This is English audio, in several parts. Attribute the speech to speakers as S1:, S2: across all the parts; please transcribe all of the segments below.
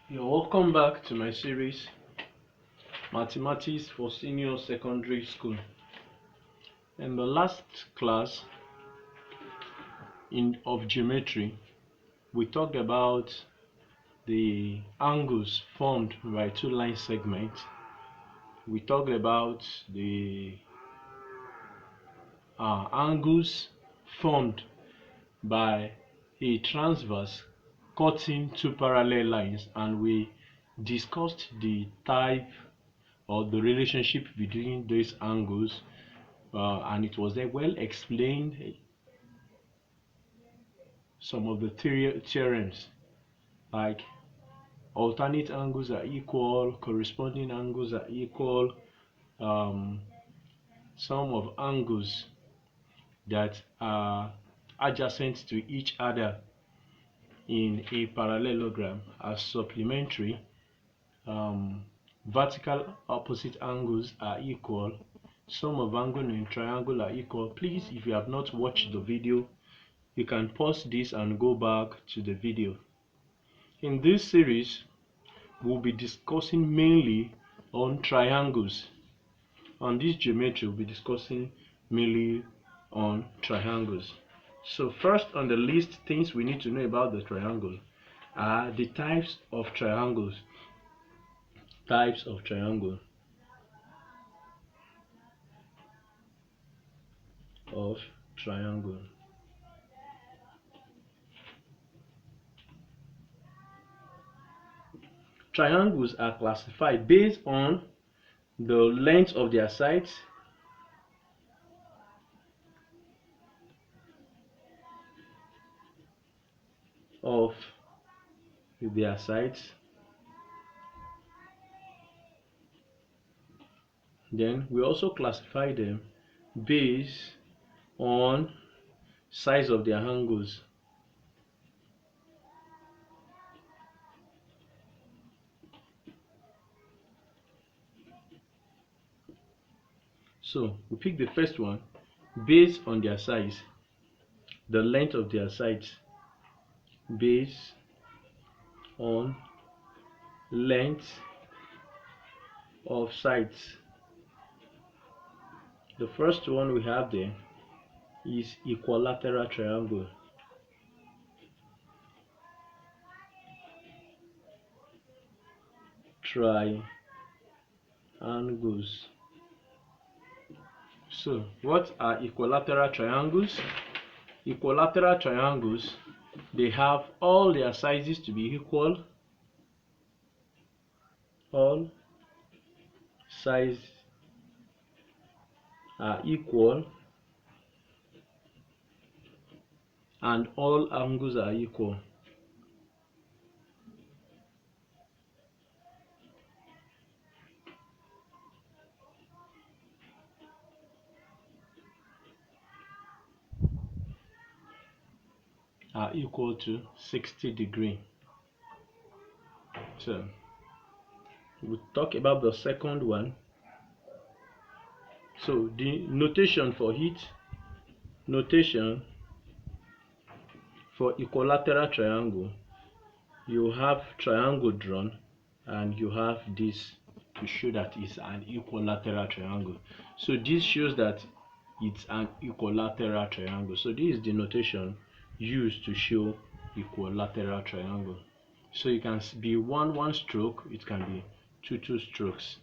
S1: You're welcome back to my series Mathematics for Senior Secondary School. In the last class of geometry, we talked about the angles formed by two line segments. We talked about the angles formed by a transverse cutting two parallel lines, and we discussed the type or the relationship between these angles, and it was well explained. Some of the theorems like alternate angles are equal, corresponding angles are equal, some of angles that are adjacent to each other in a parallelogram are supplementary, vertical opposite angles are equal, sum of angle in triangle are equal. Please, if you have not watched the video, you can pause this and go back to the video. In this series, we'll be discussing mainly on triangles. On this geometry, we'll be discussing mainly on triangles. So first on the list, things we need to know about the triangle are the types of triangles. Types of triangle. Triangles are classified based on the length of their sides, Then we also classify them based on size of their angles. So we pick the first one based on their size, the length of their sides, based on length of sides. The first one we have there is equilateral triangle. Triangles. So what are equilateral triangles? Equilateral triangles, they have all their sizes to be equal. All sizes are equal and all angles are equal. Are equal to 60 degrees. So we'll talk about the second one. So the notation for equilateral triangle, you have triangle drawn and you have this to show that it's an equilateral triangle. So this shows that it's an equilateral triangle. So this is the notation used to show equilateral triangle. So it can be one stroke, it can be two strokes.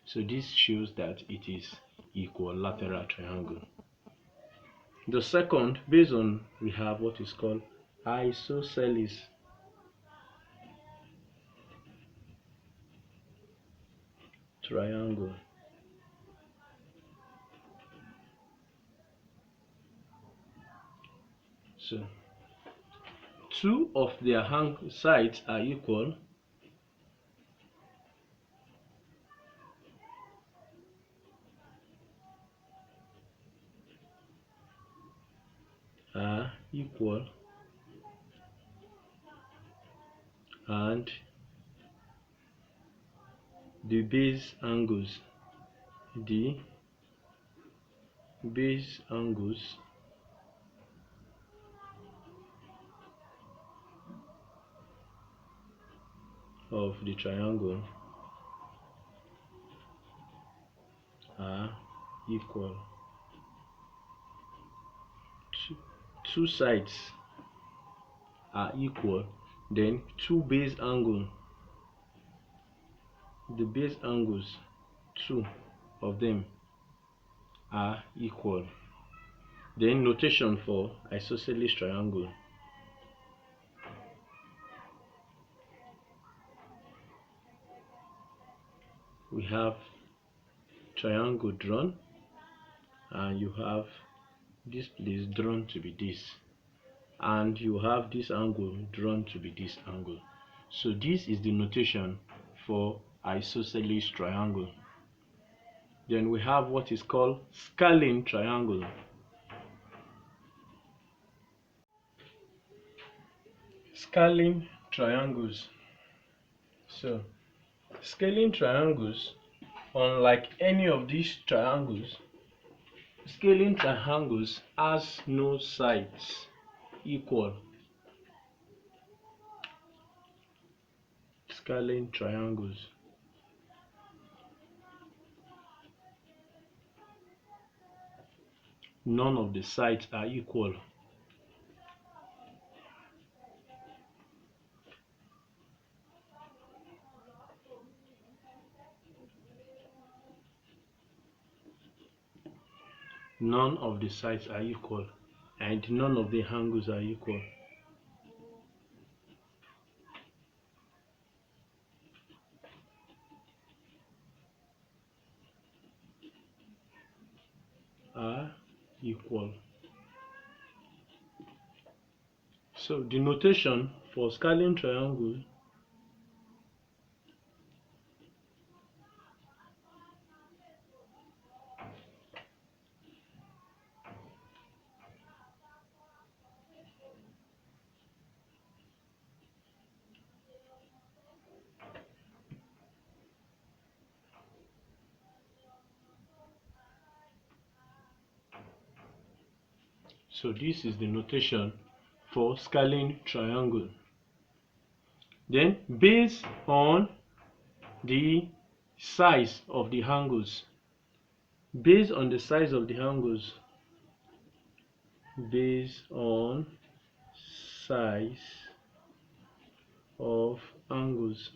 S1: So this shows that it is equilateral triangle. The second, based on, we have what is called isosceles triangle. So two of their sides are equal, and the base angles of the triangle are equal. Two sides are equal, then two base angles, the base angles, two of them are equal. Then notation for isosceles triangle. We have triangle drawn, and you have this place drawn to be this, and you have this angle drawn to be this angle. So this is the notation for isosceles triangle. Then we have what is called scalene triangle. Scalene triangles. So scalene triangles, unlike any of these triangles, scalene triangles has no sides equal. Scalene triangles. None of the sides are equal. None of the sides are equal, and none of the angles are equal. Are equal. So the notation for scalene triangle So this is the notation for scalene triangle. Then based on the size of the angles, based on the size of the angles, based on size of angles,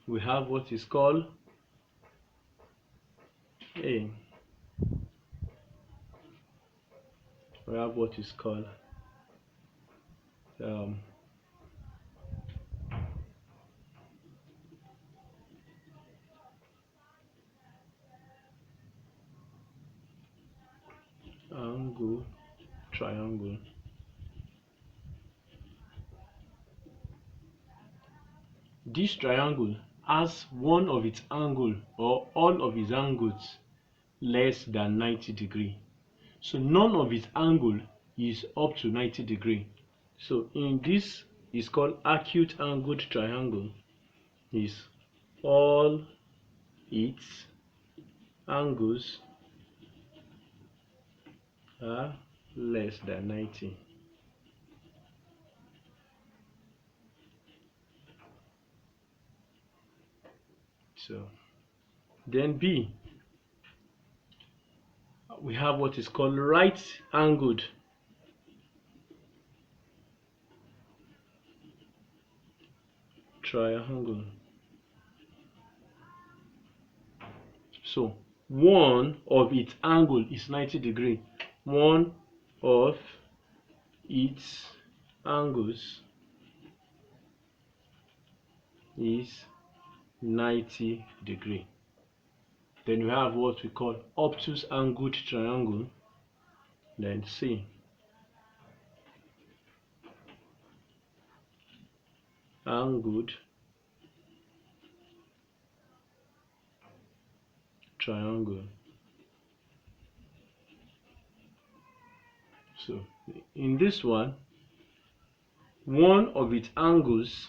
S1: we have what is called A. We have what is called angle triangle. This triangle has one of its angle or all of its angles less than 90 degrees. So none of its angle is up to 90 degrees. So in this is called acute angled triangle. Is all its angles are less than 90. So then B, we have what is called right angled triangle. So one of its angle is 90 degrees. One of its angles is 90 degrees. Then we have what we call obtuse angled triangle. Then C, angled triangle. So in this one of its angles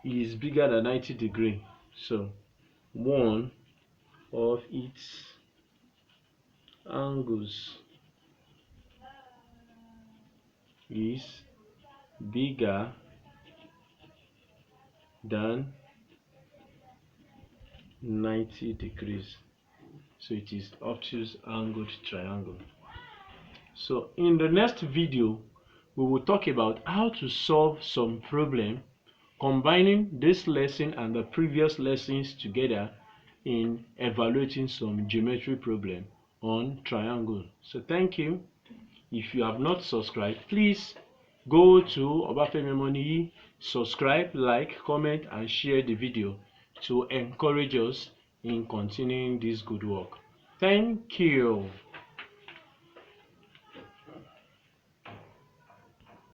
S1: is bigger than 90 degrees. So one of its angles is bigger than 90 degrees. So it is obtuse angled triangle. So in the next video, we will talk about how to solve some problem combining this lesson and the previous lessons together in evaluating some geometry problem on triangle. So thank you. If you have not subscribed, please go to Obafemi Omoniyi, subscribe, like, comment and share the video to encourage us in continuing this good work. Thank you.